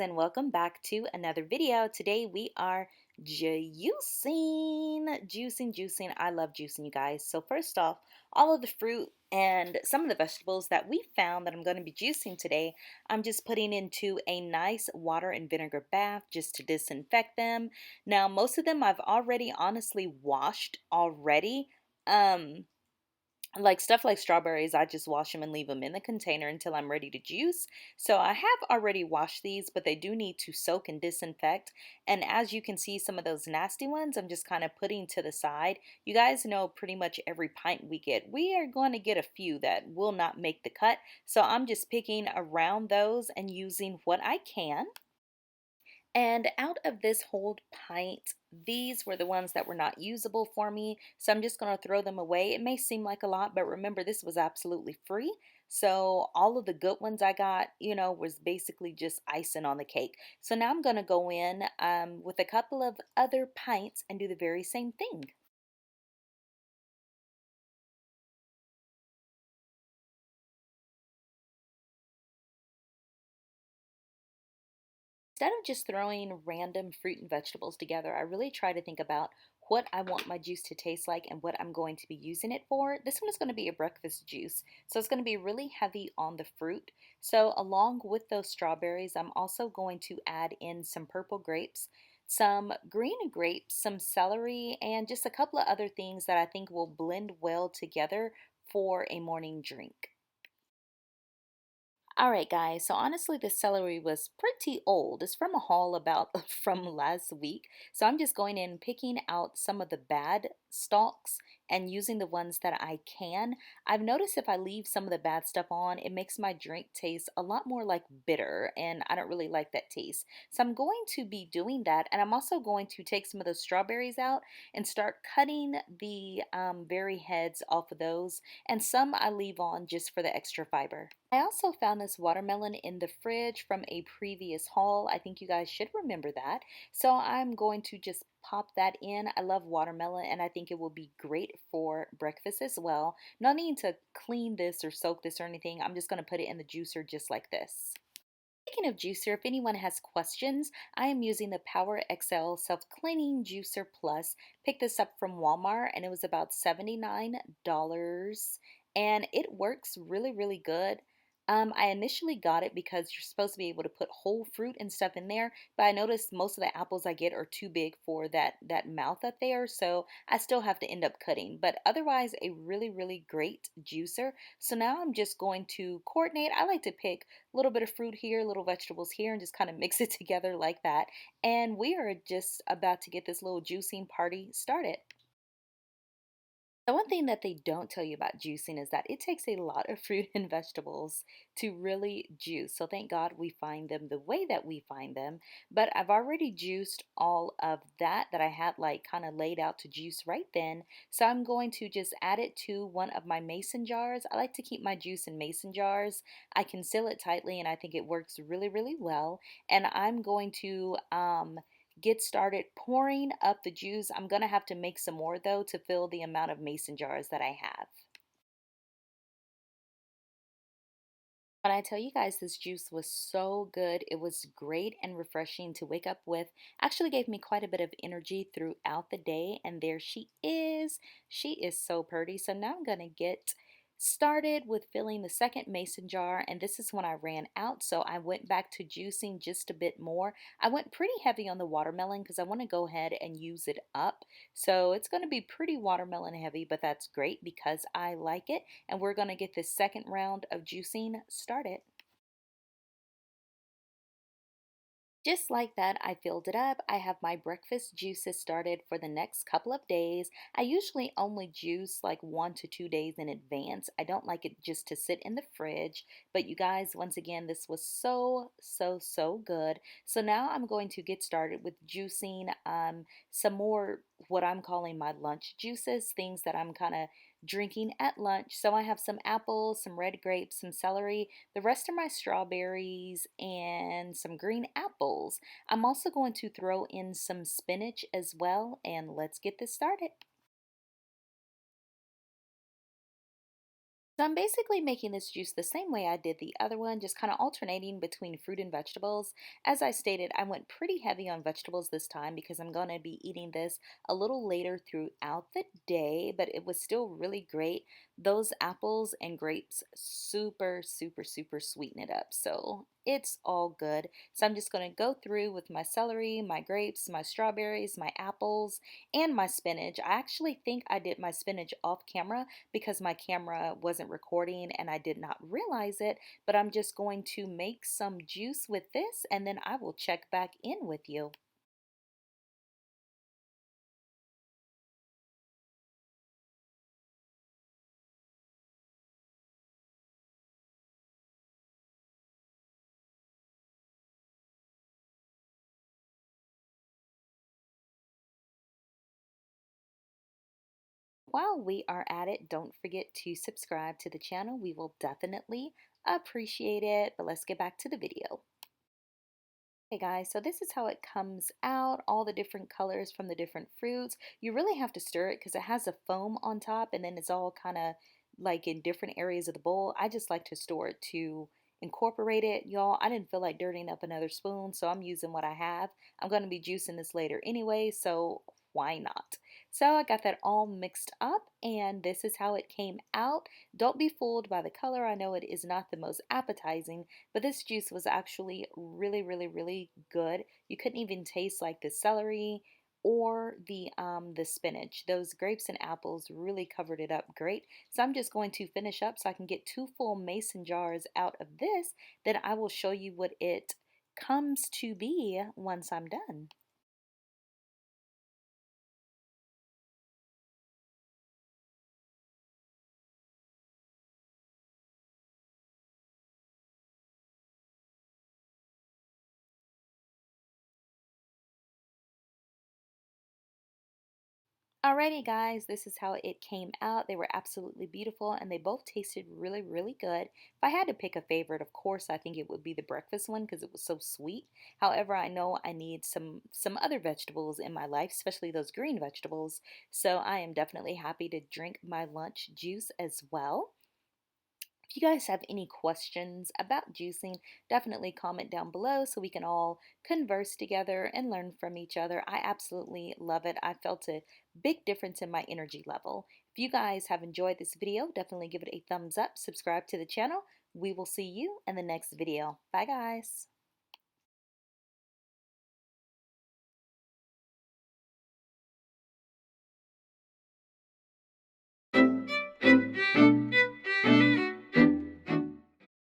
and welcome back to another video. Today we are juicing. I love juicing, you guys. So first off, all of the fruit and some of the vegetables that we found that I'm going to be juicing today, I'm just putting into a nice water and vinegar bath just to disinfect them. Now, most of them I've already honestly washed already. Um, like stuff like strawberries, I just wash them and leave them in the container until I'm ready to juice. So I have already washed these, but they do need to soak and disinfect. And as you can see, some of those nasty ones, I'm just kind of putting to the side. You guys know pretty much every pint we get, we are going to get a few that will not make the cut. So I'm just picking around those and using what I can. And out of this whole pint, these were the ones that were not usable for me. So I'm just going to throw them away. It may seem like a lot, but remember, this was absolutely free. So all of the good ones I got, was basically just icing on the cake. So now I'm going to go in with a couple of other pints and do the very same thing. Instead of just throwing random fruit and vegetables together, I really try to think about what I want my juice to taste like and what I'm going to be using it for. This one is going to be a breakfast juice, so it's going to be really heavy on the fruit. So along with those strawberries, I'm also going to add in some purple grapes, some green grapes, some celery, and just a couple of other things that I think will blend well together for a morning drink. All right, guys. So honestly, this celery was pretty old. It's from a haul about from last week. So I'm just going in and picking out some of the bad stalks and using the ones that I can. I've noticed if I leave some of the bad stuff on, it makes my drink taste a lot more like bitter, and I don't really like that taste. So I'm going to be doing that, and I'm also going to take some of those strawberries out and start cutting the very heads off of those, and some I leave on just for the extra fiber. I also found this watermelon in the fridge from a previous haul. I think you guys should remember that. So I'm going to just pop that in. I love watermelon and I think it will be great for breakfast as well. No need to clean this or soak this or anything. I'm just going to put it in the juicer just like this. Speaking of juicer, if anyone has questions, I am using the Power XL Self-Cleaning Juicer Plus. Picked this up from Walmart and it was about $79 and it works really, really good. I initially got it because you're supposed to be able to put whole fruit and stuff in there, but I noticed most of the apples I get are too big for that mouth up there, so I still have to end up cutting. But otherwise, a really, really great juicer. So now I'm just going to coordinate. I like to pick a little bit of fruit here, little vegetables here, and just kind of mix it together like that. And we are just about to get this little juicing party started. The one thing that they don't tell you about juicing is that it takes a lot of fruit and vegetables to really juice. So thank God we find them the way that we find them. But I've already juiced all of that I had like kind of laid out to juice right then. So I'm going to just add it to one of my mason jars. I like to keep my juice in mason jars. I can seal it tightly and I think it works really, really well. And I'm going to get started pouring up the juice. I'm going to have to make some more though to fill the amount of mason jars that I have. When I tell you guys this juice was so good, it was great and refreshing to wake up with. Actually gave me quite a bit of energy throughout the day. And there she is. She is so pretty. So now I'm going to get started with filling the second mason jar, and this is when I ran out, so I went back to juicing just a bit more. I went pretty heavy on the watermelon because I want to go ahead and use it up. So it's going to be pretty watermelon heavy, but that's great because I like it. And we're going to get this second round of juicing started. Just like that, I filled it up. I have my breakfast juices started for the next couple of days. I usually only juice like 1 to 2 days in advance. I don't like it just to sit in the fridge. But you guys, once again, this was so, so, so good. So now I'm going to get started with juicing some more what I'm calling my lunch juices, things that I'm kind of drinking at lunch. So I have some apples, some red grapes, some celery, the rest are my strawberries, and some green apples. I'm also going to throw in some spinach as well, and let's get this started. So I'm basically making this juice the same way I did the other one, just kind of alternating between fruit and vegetables. As I stated, I went pretty heavy on vegetables this time because I'm going to be eating this a little later throughout the day, but it was still really great. Those apples and grapes super, super, super sweeten it up. So it's all good. So I'm just going to go through with my celery, my grapes, my strawberries, my apples, and my spinach. I actually think I did my spinach off camera because my camera wasn't recording and I did not realize it, but I'm just going to make some juice with this and then I will check back in with you. While we are at it, don't forget to subscribe to the channel. We will definitely appreciate it, but let's get back to the video. Hey guys, so this is how it comes out, all the different colors from the different fruits. You really have to stir it because it has a foam on top and then it's all kind of like in different areas of the bowl. I just like to store it to incorporate it. Y'all, I didn't feel like dirtying up another spoon, so I'm using what I have. I'm going to be juicing this later anyway, so why not? So I got that all mixed up and this is how it came out. Don't be fooled by the color. I know it is not the most appetizing, but this juice was actually really, really, really good. You couldn't even taste like the celery or the spinach. Those grapes and apples really covered it up great. So I'm just going to finish up so I can get 2 full mason jars out of this. Then I will show you what it comes to be once I'm done. Alrighty guys, this is how it came out. They were absolutely beautiful and they both tasted really, really good. If I had to pick a favorite, of course, I think it would be the breakfast one because it was so sweet. However, I know I need some other vegetables in my life, especially those green vegetables. So I am definitely happy to drink my lunch juice as well. If you guys have any questions about juicing, definitely comment down below so we can all converse together and learn from each other. I absolutely love it. I felt a big difference in my energy level. If you guys have enjoyed this video, definitely give it a thumbs up, subscribe to the channel. We will see you in the next video. Bye guys.